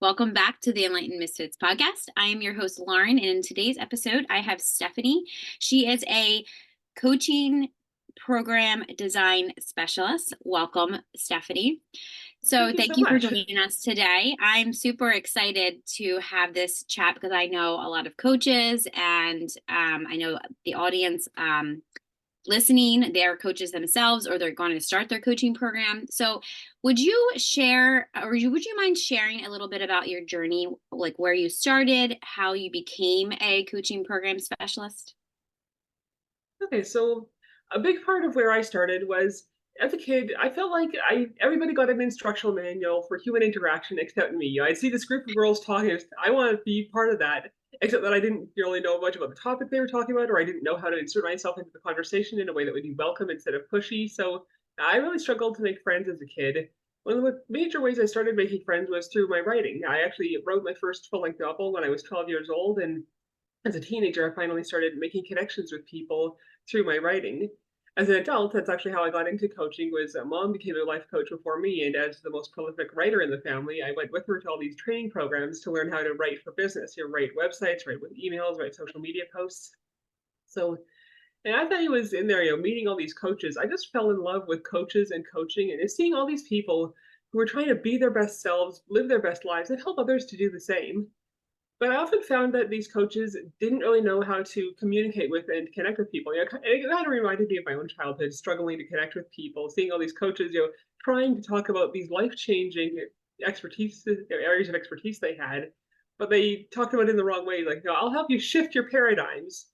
Welcome back to the Enlightened Misfits podcast. I am your host, Lauren, and in today's episode, I have Stephanie. She is a coaching program design specialist. Welcome, Stephanie. So Thank you thank so you for much. joining us today. I'm super excited to have this chat because I know a lot of coaches and I know the audience listening, they're coaches themselves or they're going to start their coaching program. So would you share or would you mind sharing a little bit about your journey, like where you started, how you became a coaching program specialist? Okay, so a big part of where I started was as a kid, I felt like I everybody got an instructional manual for human interaction except me. I'd see this group of girls talking, I want to be part of that, except that I didn't really know much about the topic they were talking about, or I didn't know how to insert myself into the conversation in a way that would be welcome instead of pushy. So I really struggled to make friends as a kid. One of the major ways I started making friends was through my writing. I actually wrote my first full-length novel when I was 12 years old, and as a teenager, I finally started making connections with people through my writing. As an adult, that's actually how I got into coaching. Was mom became a life coach before me, and as the most prolific writer in the family, I went with her to all these training programs to learn how to write for business. You know, write websites, write with emails, write social media posts. So, and as I was in there, meeting all these coaches, I just fell in love with coaches and coaching, and seeing all these people who were trying to be their best selves, live their best lives, and help others to do the same. But I often found that these coaches didn't really know how to communicate with and connect with people. It kind of reminded me of my own childhood, struggling to connect with people, seeing all these coaches, trying to talk about these life-changing expertise areas of expertise they had, but they talked about it in the wrong way. Like, I'll help you shift your paradigms.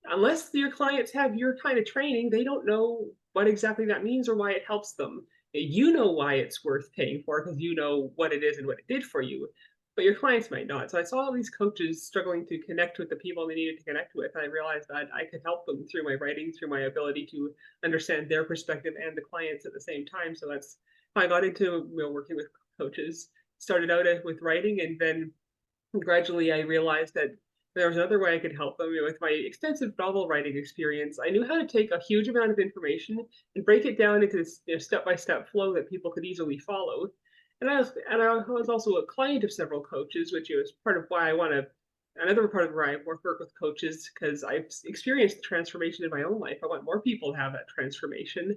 Unless your clients have your kind of training, they don't know what exactly that means or why it helps them. You know why it's worth paying for because you know what it is and what it did for you, but your clients might not. So I saw all these coaches struggling to connect with the people they needed to connect with, and I realized that I could help them through my writing, through my ability to understand their perspective and the clients at the same time. So that's how I got into working with coaches. Started out with writing, and then gradually I realized that there was another way I could help them. With my extensive novel writing experience, I knew how to take a huge amount of information and break it down into this step-by-step flow that people could easily follow. And I was also a client of several coaches, which is part of why I want to. Another part of where I work with coaches because I've experienced the transformation in my own life. I want more people to have that transformation.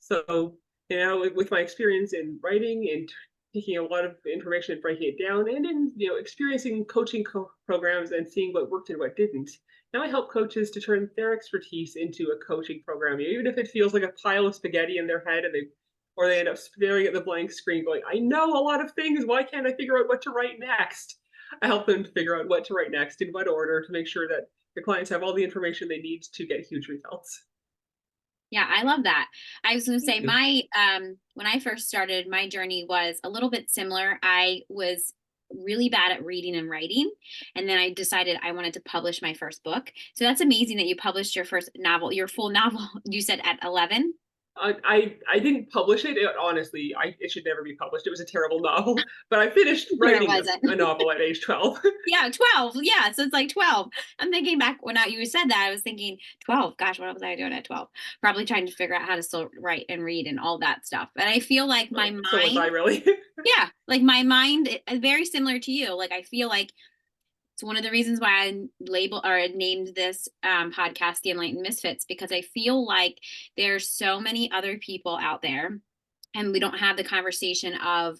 So, with my experience in writing and taking a lot of information and breaking it down, and in experiencing coaching programs and seeing what worked and what didn't, now I help coaches to turn their expertise into a coaching program, even if it feels like a pile of spaghetti in their head, and they end up staring at the blank screen, going, "I know a lot of things. Why can't I figure out what to write next?" I help them to figure out what to write next, in what order, to make sure that the clients have all the information they need to get huge results. Yeah, I love that. I was going to Thank say you. my when I first started, my journey was a little bit similar. I was really bad at reading and writing, and then I decided I wanted to publish my first book. So that's amazing that you published your first novel, your full novel, you said at 11. I didn't publish it. Honestly, it should never be published. It was a terrible novel, but I finished Sure it writing wasn't. a novel at age 12. Yeah, 12. Yeah, so it's like 12. I'm thinking back when you said that, I was thinking 12. Gosh, what was I doing at 12? Probably trying to figure out how to still write and read and all that stuff. And I feel like my Well, so was I mind, really. yeah, like my mind is very similar to you. Like I feel like it's one of the reasons why I named this podcast The Enlightened Misfits, because I feel like there's so many other people out there and we don't have the conversation of,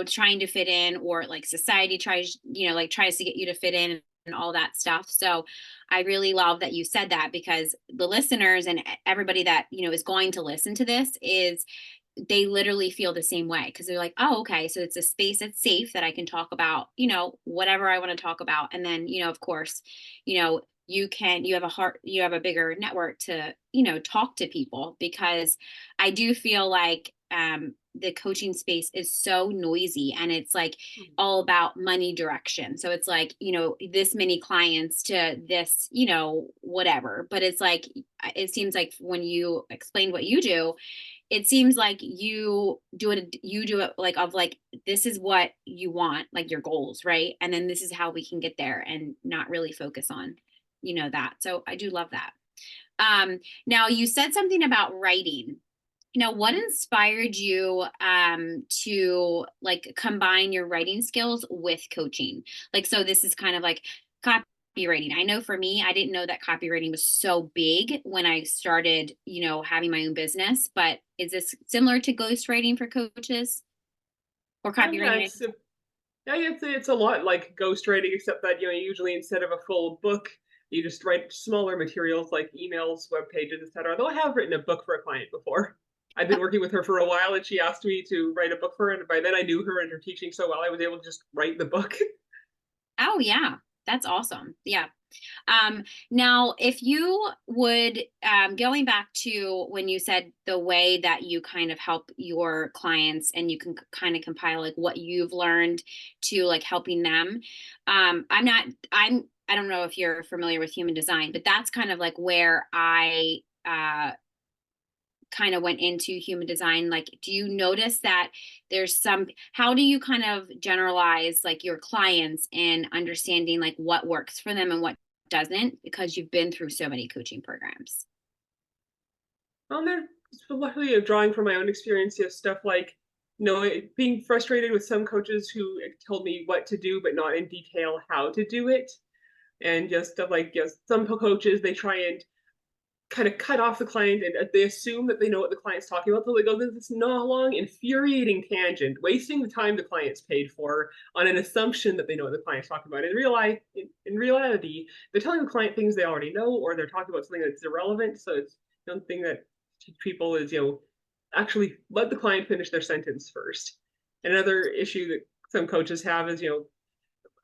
trying to fit in, or like society tries, like tries to get you to fit in and all that stuff. So I really love that you said that, because the listeners and everybody that, is going to listen to this is they literally feel the same way, because they're like, oh, okay, so it's a space that's safe that I can talk about, whatever I want to talk about. And then, of course, you have a bigger network to, talk to people, because I do feel like the coaching space is so noisy, and it's like all about money direction. So it's like, this many clients to this, whatever. But it's like, it seems like when you explain what you do, it seems like you do it like, of like, this is what you want, like your goals, right? And then this is how we can get there, and not really focus on that. So I do love that. Now you said something about writing, Now, what inspired you to combine your writing skills with coaching? Like, so this is kind of like copywriting. I know for me, I didn't know that copywriting was so big when I started, having my own business, but is this similar to ghostwriting for coaches or Yeah, copywriting? it's a lot like ghostwriting, except that usually instead of a full book, you just write smaller materials like emails, web pages, etc. Though I have written a book for a client before. I've been working with her for a while, and she asked me to write a book for her. And by then, I knew her and her teaching so well, I was able to just write the book. Oh, yeah. That's awesome. Yeah. Now, if you would, going back to when you said the way that you kind of help your clients and you can kind of compile like what you've learned to like helping them. I don't know if you're familiar with human design, but that's kind of like where I, kind of went into human design. Like, do you notice that how do you kind of generalize like your clients and understanding like what works for them and what doesn't, because you've been through so many coaching programs? They're luckily drawing from my own experience, stuff like being frustrated with some coaches who told me what to do, but not in detail how to do it, and just stuff like some coaches they try and kind of cut off the client and they assume that they know what the client's talking about. So they go this long, infuriating tangent, wasting the time the client's paid for on an assumption that they know what the client's talking about. In reality, they're telling the client things they already know, or they're talking about something that's irrelevant. So it's something that people is actually let the client finish their sentence first. Another issue that some coaches have is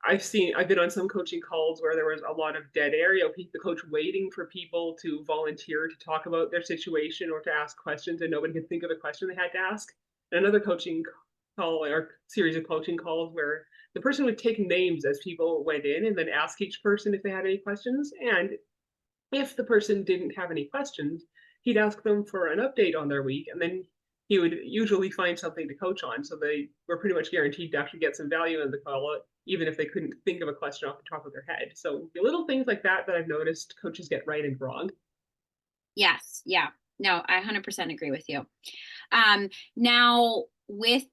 I've been on some coaching calls where there was a lot of dead air, the coach waiting for people to volunteer to talk about their situation or to ask questions, and nobody could think of a question they had to ask. And another coaching call or series of coaching calls where the person would take names as people went in and then ask each person if they had any questions. And if the person didn't have any questions, he'd ask them for an update on their week, and then he would usually find something to coach on. So they were pretty much guaranteed to actually get some value in the call, even if they couldn't think of a question off the top of their head. So the little things like that I've noticed coaches get right and wrong. Yes. Yeah. No, I 100% agree with you. Now with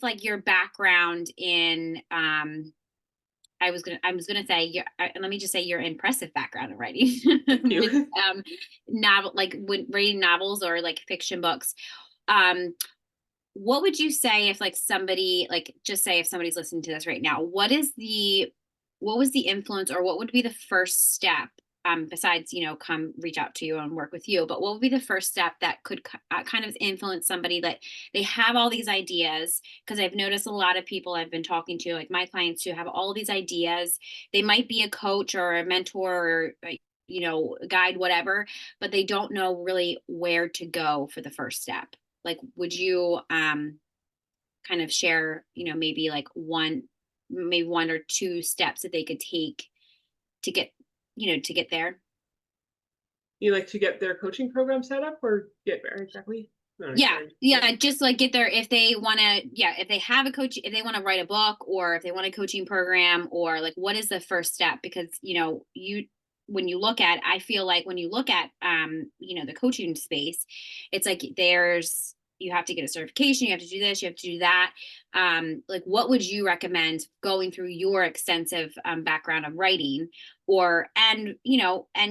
like your background in I was gonna say let me just say your impressive background in writing Thank with you. novel like when reading novels or like fiction books. Um, what would you say if like somebody like just say if somebody's listening to this right now, what was the influence or what would be the first step, besides come reach out to you and work with you, but what would be the first step that could kind of influence somebody that they have all these ideas? Because I've noticed a lot of people I've been talking to, like my clients who have all these ideas, they might be a coach or a mentor or a guide, whatever, but they don't know really where to go for the first step. Like, would you kind of share, maybe one or two steps that they could take to get, to get there? You like to get their coaching program set up or get where exactly? Not Yeah, exactly. yeah, just like get there if they want to, yeah, if they have a coach, if they want to write a book or if they want a coaching program, or like what is the first step? Because, when you look at, I feel like when you look at the coaching space, it's like you have to get a certification, you have to do this, you have to do that. Like what would you recommend going through your extensive background of writing and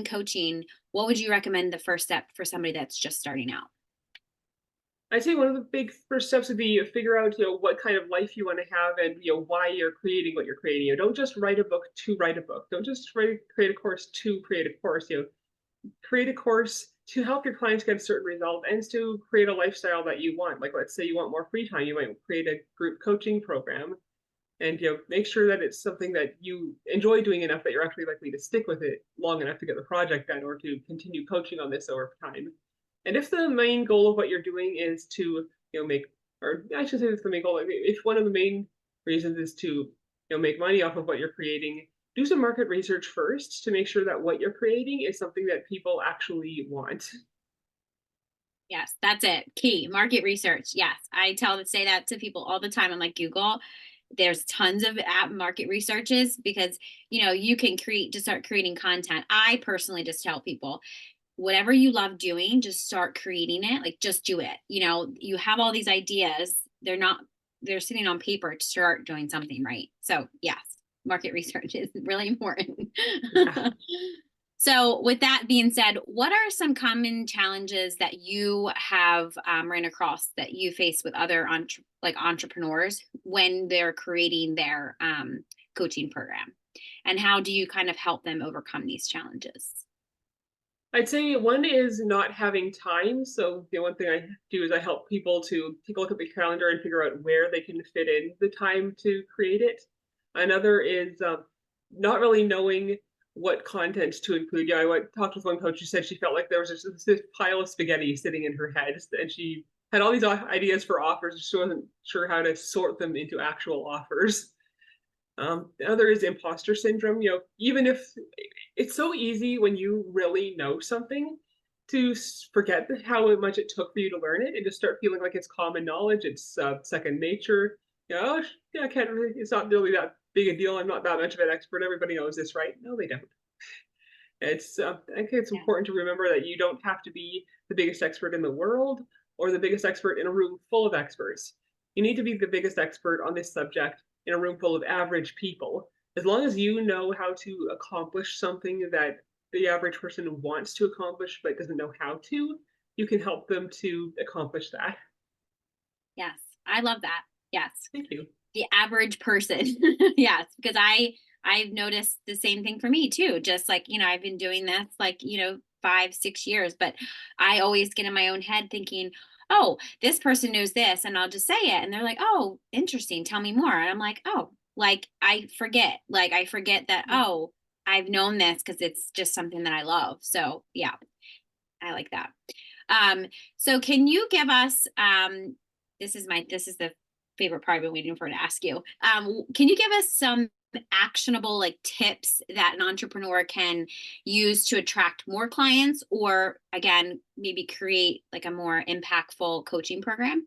coaching? What would you recommend the first step for somebody that's just starting out? I'd say one of the big first steps would be figure out, what kind of life you want to have and, why you're creating what you're creating. Don't just write a book to write a book. Don't just create a course to create a course. Create a course to help your clients get a certain result and to create a lifestyle that you want. Like, let's say you want more free time, you might create a group coaching program and, make sure that it's something that you enjoy doing enough that you're actually likely to stick with it long enough to get the project done or to continue coaching on this over time. And if the main goal of what you're doing is to, make, or I should say it's the main goal, if one of the main reasons is to, make money off of what you're creating, do some market research first to make sure that what you're creating is something that people actually want. Yes, that's it. Key market research. Yes, I say that to people all the time. I'm like, Google, there's tons of app market researches because you can create, just start creating content. I personally just tell people whatever you love doing, just start creating it. Like just do it. You know, you have all these ideas. They're sitting on paper to start doing something, right? So yes, market research is really important. Yeah. So, with that being said, what are some common challenges that you have ran across that you face with other entrepreneurs when they're creating their coaching program? And how do you kind of help them overcome these challenges? I'd say one is not having time. So the one thing I do is I help people to take a look at the calendar and figure out where they can fit in the time to create it. Another is not really knowing what content to include. Yeah, talked with one coach who said she felt like there was this pile of spaghetti sitting in her head, and she had all these ideas for offers. She wasn't sure how to sort them into actual offers. The other is imposter syndrome. Even if it's so easy when you really know something to forget how much it took for you to learn it and just start feeling like it's common knowledge, it's second nature. Oh, yeah, I can't really, it's not really that big a deal. I'm not that much of an expert. Everybody knows this, right? No, they don't. I think it's Yeah. important to remember that you don't have to be the biggest expert in the world or the biggest expert in a room full of experts. You need to be the biggest expert on this subject in a room full of average people. As long as you know how to accomplish something that the average person wants to accomplish but doesn't know how to, you can help them to accomplish that. Yes, I love that. Yes. Thank you. The average person. Yes, because I've noticed the same thing for me too. Just like, I've been doing this like, 5, 6 years, but I always get in my own head thinking, oh, this person knows this, and I'll just say it. And they're like, oh, interesting. Tell me more. And I'm like, oh, like I forget that, oh, I've known this because it's just something that I love. So yeah, I like that. Um, so can you give us this is the favorite part I've been waiting for to ask you. Can you give us some actionable like tips that an entrepreneur can use to attract more clients or again maybe create like a more impactful coaching program?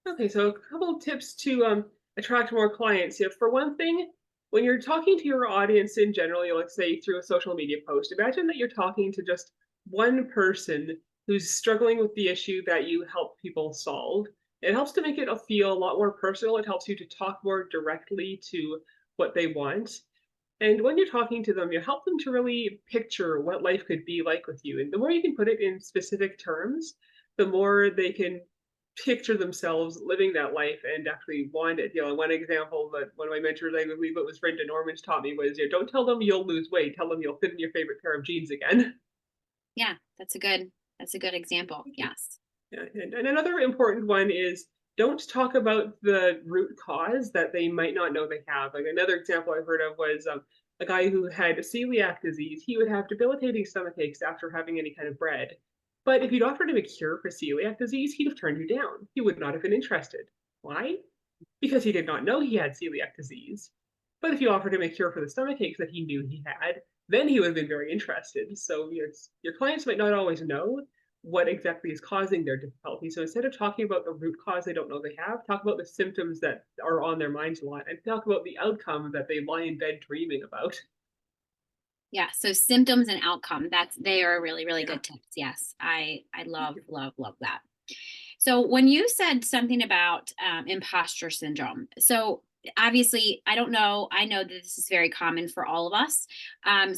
Okay, so a couple of tips to attract more clients. Yeah, for one thing, when you're talking to your audience in general, let's say through a social media post, imagine that you're talking to just one person who's struggling with the issue that you help people solve. It helps to make it feel a lot more personal. It helps you to talk more directly to what they want. And when you're talking to them, you help them to really picture what life could be like with you. And the more you can put it in specific terms, the more they can picture themselves living that life and actually want it. One example that one of my mentors, I believe it was Brenda Norman's, taught me was, don't tell them you'll lose weight, tell them you'll fit in your favorite pair of jeans again. Yeah, that's a good example. Yes. Yeah, and another important one is don't talk about the root cause that they might not know they have. Like another example I heard of was a guy who had celiac disease. He would have debilitating stomach aches after having any kind of bread. But if you'd offered him a cure for celiac disease, he'd have turned you down. He would not have been interested. Why? Because he did not know he had celiac disease. But if you offered him a cure for the stomach aches that he knew he had, then he would have been very interested. So your clients might not always know what exactly is causing their difficulty. So instead of talking about the root cause they don't know they have, talk about the symptoms that are on their minds a lot and talk about the outcome that they lie in bed dreaming about. Yeah, so symptoms and outcome, they are really, really Yeah. good tips. Yes, I love, love, love that. So when you said something about imposter syndrome, so obviously I don't know, I know that this is very common for all of us.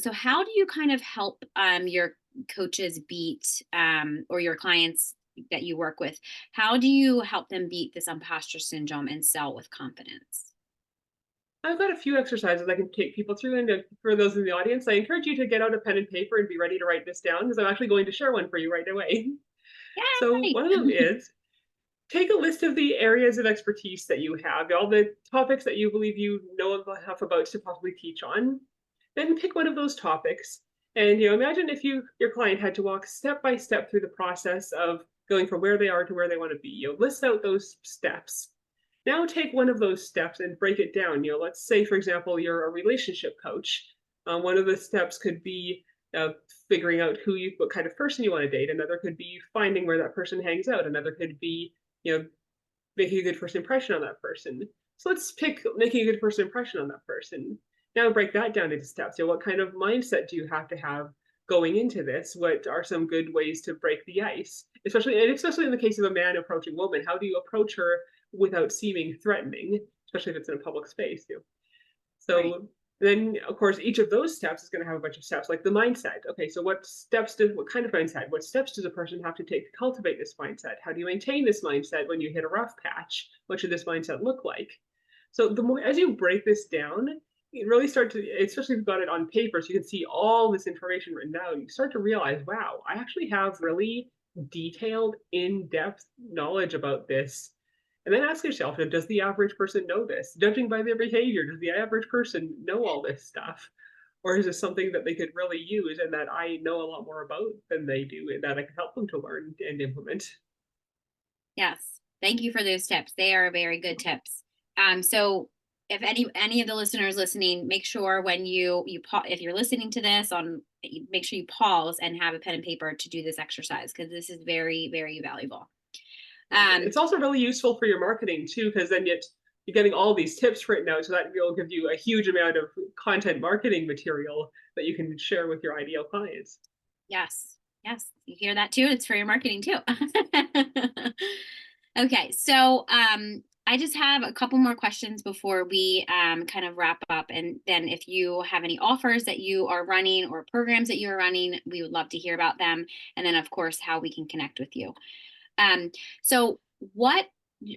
So how do you kind of help your coaches beat or your clients that you work with? How do you help them beat this imposter syndrome and sell with confidence? I've got a few exercises I can take people through. And for those in the audience, I encourage you to get out a pen and paper and be ready to write this down because I'm actually going to share one for you right away. So, Yay! one of them is take a list of the areas of expertise that you have, all the topics that you believe you know enough about to possibly teach on. Then pick one of those topics. And imagine if your client had to walk step by step through the process of going from where they are to where they want to be. List out those steps. Now take one of those steps and break it down. Let's say, for example, you're a relationship coach. One of the steps could be figuring out what kind of person you want to date. Another could be finding where that person hangs out. Another could be, making a good first impression on that person. So let's pick making a good first impression on that person. Now break that down into steps. What kind of mindset do you have to have going into this, what are some good ways to break the ice? Especially in the case of a man approaching a woman, how do you approach her without seeming threatening, especially if it's in a public space too? Right. So then, of course, each of those steps is going to have a bunch of steps, like the mindset. Okay, so what kind of mindset? What steps does a person have to take to cultivate this mindset? How do you maintain this mindset when you hit a rough patch? What should this mindset look like? So the more as you break this down, you really start to, especially if you've got it on paper, so you can see all this information written down. You start to realize, wow, I actually have really detailed, in-depth knowledge about this. And then ask yourself, does the average person know this? Judging by their behavior, does the average person know all this stuff? Or is this something that they could really use and that I know a lot more about than they do and that I can help them to learn and implement? Yes. Thank you for those tips. They are very good tips. So if any of the listeners listening, make sure when if you're listening to this on, make sure you pause and have a pen and paper to do this exercise because this is very, very valuable. Um, It's also really useful for your marketing too, because then you're getting all these tips written out, so that will give you a huge amount of content marketing material that you can share with your ideal clients. yes. Yes. You hear that too. It's for your marketing too. Okay, so I just have a couple more questions before we kind of wrap up. And then if you have any offers that you are running or programs that you are running, we would love to hear about them. And then, of course, how we can connect with you. Um, so what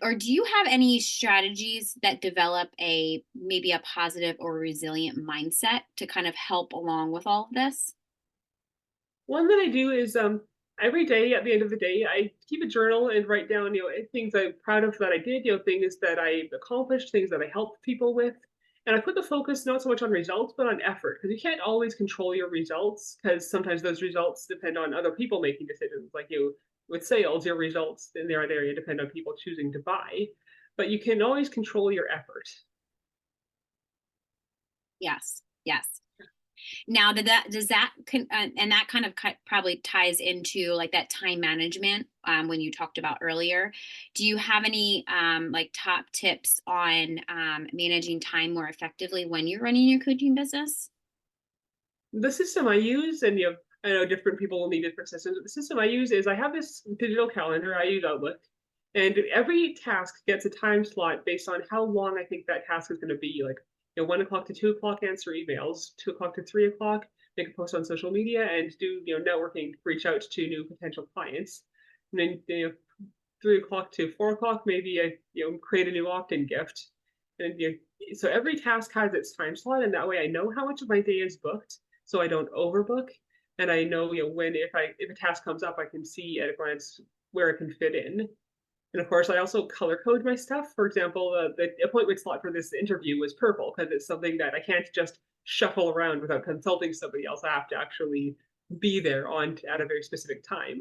or do you have any strategies that develop a maybe a positive or resilient mindset to kind of help along with all of this? One that I do is every day at the end of the day, I keep a journal and write down, things I'm proud of that I did, things that I accomplished, things that I helped people with. And I put the focus not so much on results, but on effort, because you can't always control your results, because sometimes those results depend on other people making decisions. Like with sales, your results in their area depend on people choosing to buy, but you can always control your effort. Yes. Yes. Now, does that and that kind of probably ties into like that time management when you talked about earlier. Do you have any like top tips on managing time more effectively when you're running your coaching business? The system I use, and I know different people will need different systems, but the system I use is I have this digital calendar. I use Outlook, and every task gets a time slot based on how long I think that task is going to be. Like, 1 o'clock to 2 o'clock, answer emails, 2 o'clock to 3 o'clock, make a post on social media, and do networking, reach out to new potential clients, and then 3 o'clock to 4 o'clock, maybe I create a new opt-in gift, and so every task has its time slot, and that way I know how much of my day is booked, so I don't overbook, and I know when if a task comes up, I can see at a glance where it can fit in. And of course, I also color code my stuff. For example, the appointment slot for this interview was purple because it's something that I can't just shuffle around without consulting somebody else. I have to actually be there on at a very specific time.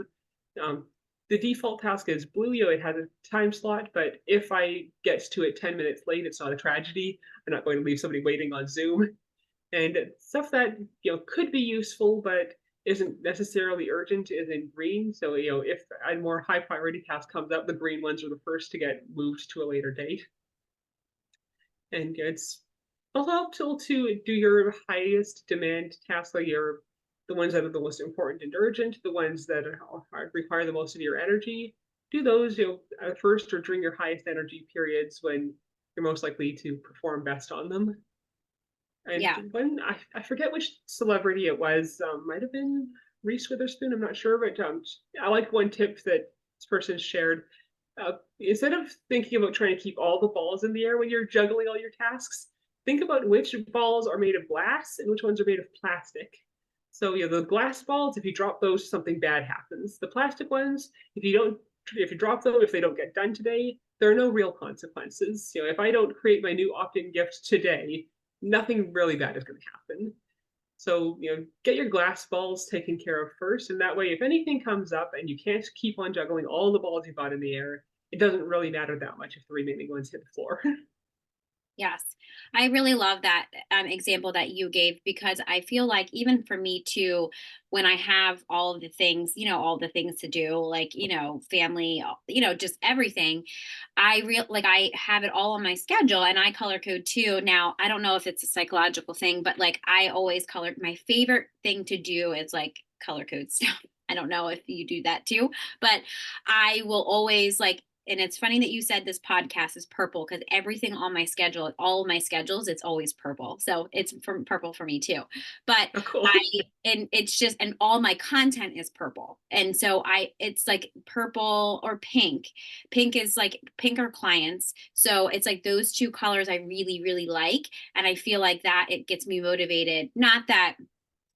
Um, the default task is blue. It has a time slot, but if I get to it 10 minutes late, it's not a tragedy. I'm not going to leave somebody waiting on Zoom. And stuff that could be useful, but isn't necessarily urgent is in green. So if a more high priority task comes up, the green ones are the first to get moved to a later date. And it's also helpful to do your highest demand tasks, like the ones that are the most important and urgent, the ones that require the most of your energy. Do those at first or during your highest energy periods when you're most likely to perform best on them. And Yeah. when I forget which celebrity it was, might have been Reese Witherspoon. I'm not sure, but I like one tip that this person shared. Instead of thinking about trying to keep all the balls in the air when you're juggling all your tasks, think about which balls are made of glass and which ones are made of plastic. So the glass balls, if you drop those, something bad happens. The plastic ones, if you drop them, if they don't get done today, there are no real consequences. If I don't create my new opt-in gift today, nothing really bad is going to happen. So, get your glass balls taken care of first. And that way, if anything comes up and you can't keep on juggling all the balls you've got in the air, it doesn't really matter that much if the remaining ones hit the floor. Yes. I really love that example that you gave because I feel like even for me too, when I have all of the things, all the things to do, like, family, just everything, I have it all on my schedule and I color code too. Now, I don't know if it's a psychological thing, but like I always color my favorite thing to do is like color code stuff. I don't know if you do that too, but I will always like, and it's funny that you said this podcast is purple because everything on my schedule, all of my schedules, it's always purple. So it's from purple for me too. But Oh, cool. I, and it's just, and all my content is purple. And so it's like purple or pink. Pink is like pink or clients. So it's like those two colors I really, really like. And I feel like that it gets me motivated. Not that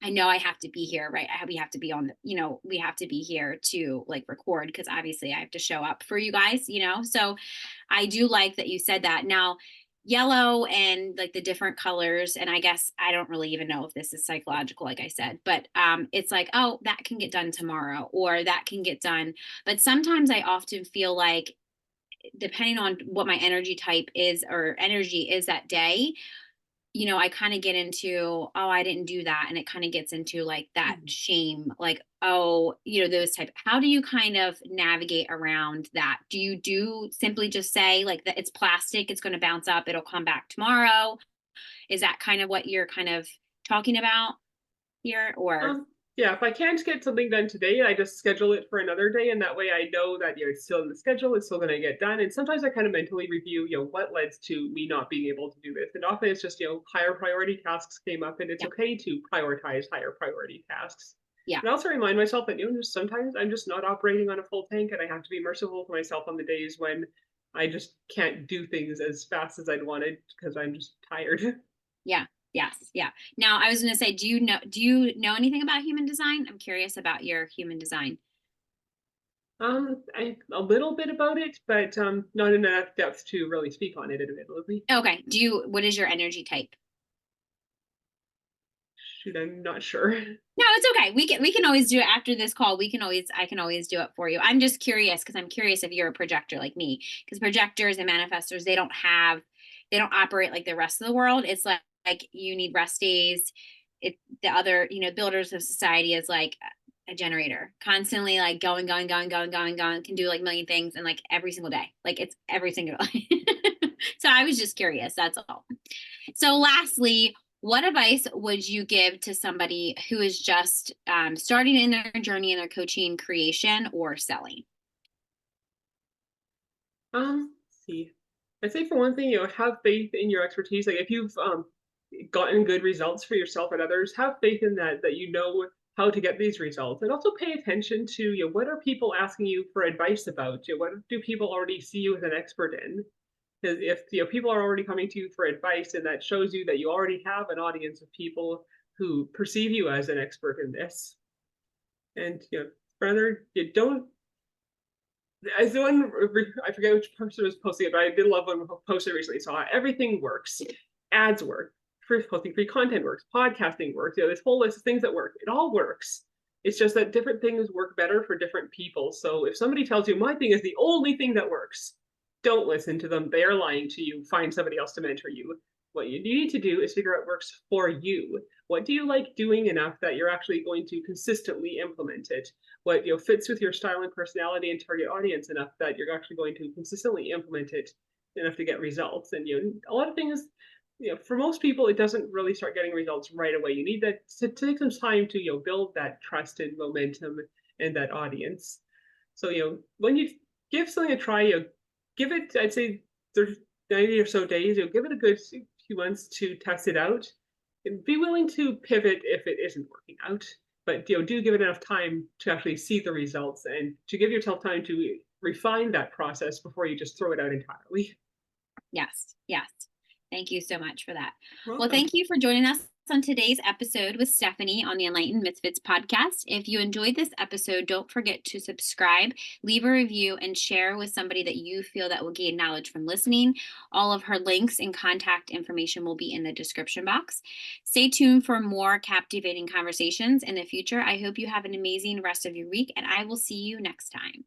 I know I have to be here, right? We have to be on we have to be here to like record because obviously I have to show up for you guys. So I do like that you said that. Now, yellow and like the different colors, and I guess I don't really even know if this is psychological, like I said, but it's like, oh, that can get done tomorrow or that can get done. But sometimes I often feel like, depending on what my energy type is or energy is that day, I kind of get into, oh, I didn't do that. And it kind of gets into like that Mhm. shame, like, oh, those type. How do you kind of navigate around that? Do you do simply just say like that it's plastic, it's going to bounce up, it'll come back tomorrow? Is that kind of what you're kind of talking about here? Or, Um, yeah, if I can't get something done today, I just schedule it for another day, and that way I know that it's still in the schedule, it's still going to get done. And sometimes I kind of mentally review, what led to me not being able to do this. And often it's just higher priority tasks came up, and it's yeah, okay to prioritize higher priority tasks. yeah, And I also remind myself that just sometimes I'm just not operating on a full tank, and I have to be merciful to myself on the days when I just can't do things as fast as I'd wanted because I'm just tired. yeah. Yes, yeah. Now, I was going to say, do you know anything about human design? I'm curious about your human design. A little bit about it, but not in enough depth to really speak on it admittedly. Okay. What is your energy type? Shoot, I'm not sure. No, it's okay. We can always do it after this call. I can always do it for you. I'm just curious because I'm curious if you're a projector like me. Because projectors and manifestors, they don't operate like the rest of the world. It's like you need rest days. The other, builders of society is like a generator, constantly like going, going, going, going, going, going, can do like a million things and like every single day. Like it's every single day. So I was just curious. That's all. So, lastly, what advice would you give to somebody who is just starting in their journey in their coaching creation or selling? Let's see. I'd say for one thing, have faith in your expertise. Like if you've gotten good results for yourself and others, have faith in that you know how to get these results, and also pay attention to what are people asking you for advice about? What do people already see you as an expert in? Because if people are already coming to you for advice, and that shows you that you already have an audience of people who perceive you as an expert in this. And brother, you don't. As the one, I forget which person was posting it, but I did love one post I recently saw. Everything works. Ads work. Posting free content works. Podcasting works. This whole list of things that work. It all works. It's just that different things work better for different people. So if somebody tells you my thing is the only thing that works, don't listen to them. They're lying to you. Find somebody else to mentor you. What you need to do is figure out what works for you. What do you like doing enough that you're actually going to consistently implement it? What fits with your style and personality and target audience enough that you're actually going to consistently implement it enough to get results. And a lot of things, for most people, it doesn't really start getting results right away. You need that to take some time to build that trust and momentum and that audience. So when you give something a try, give it, I'd say, 90 or so days. Give it a good few months to test it out, and be willing to pivot if it isn't working out. But do give it enough time to actually see the results and to give yourself time to refine that process before you just throw it out entirely. Yes, yes. Thank you so much for that. Well, Welcome. thank you for joining us on today's episode with Stephanie on the Enlightened Misfits podcast. If you enjoyed this episode, don't forget to subscribe, leave a review, and share with somebody that you feel that will gain knowledge from listening. All of her links and contact information will be in the description box. Stay tuned for more captivating conversations in the future. I hope you have an amazing rest of your week, and I will see you next time.